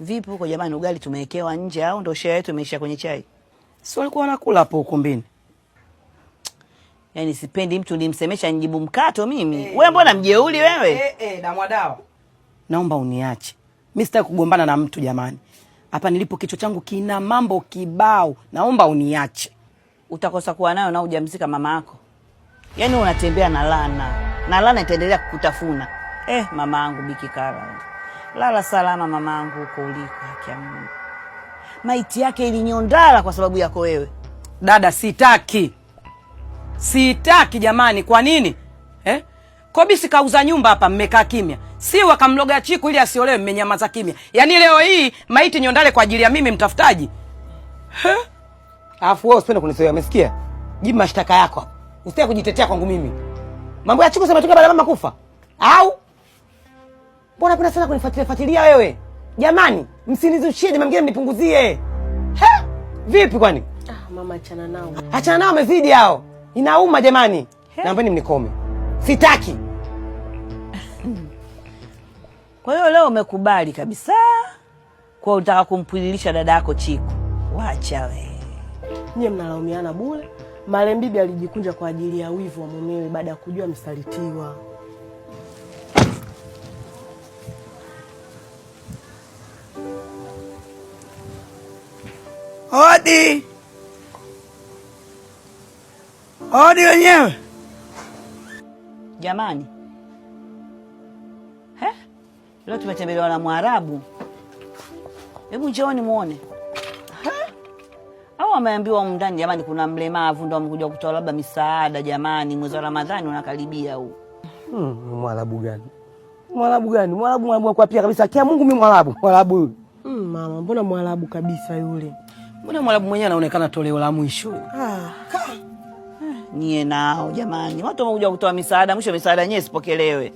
Vipi huko jamani, ugali tumewekewa nje au ndio share yetu imeisha kwenye chai? Si walikuwa wanakula hapo ukumbini. Yaani sipendi mtu nimsemesha nijibu mkato mimi. Wewe mbona mjeuli wewe? Damu dawa. Naomba uniache. Mimi sitaki kugombana na mtu jamani. Hapa nilipo kichwa changu kina mambo kibao. Naomba uniache. Utakosa kuwa nayo na hujamzika mama yako. Yaani unatembea na laana. Na laana itaendelea kukutafuna. Mama yangu Biki Kara. Lala salama mama yangu huko uliko, haki ya Mungu. Maiti yake ilinyondala kwa sababu yako wewe. Dada sitaki. Sitaki jamani, kwa nini? Kobisi kauza nyumba hapa mmekaa kimya. Si wakamloga Chiku ili asiolewe mmenyamaza kimya. Yaani leo hii maiti nyondale kwa ajili ya mimi mtafutaji. Alafu wewe usipende kunisoea, umesikia? Jibu mashtaka yako. Usitaki kujitetea kwangu mimi. Mambo ya Chiku sema toka baada ya mama kufa. Au? Mbona kuna sana kunifuatilia wewe? Jamani, msinizushie jamani, mngine mnipunguzie. Vipi kwani? Mama achana nao. Achana nao mezidi hao. Inauma jamani. Naombeni mnikome. Sitaki. Kwa hiyo leo umekubali kabisa kwa utaka kumpwililisha dada yako Chiku. Wacha we. Nyie mnalaumiana bure. Marehemu bibi alijikunja kwa ajili ya wivu wa mumewe baada ya kujua msalitiwa. Odi. Odi wenyewe. Jamani. Leo tumetembelewa na Mwarabu. Hebu njooni muone. Au ameambiwa ndani jamani kuna mlemavu ndio amekuja kutoa labda misaada jamani, mwezi wa Ramadhani unakaribia huu. Mwarabu gani? Mwarabu gani? Mwarabu kwa pia kabisa. Kia Mungu mimi Mwarabu. Mwarabu. Mama, mbona Mwarabu kabisa yule? Mbona Mwarabu mwenyewe anaonekana toleo la mwisho? Nyie nao jamani. Watu wamekuja kutoa misaada, mwisho misaada yenyewe isipokelewe.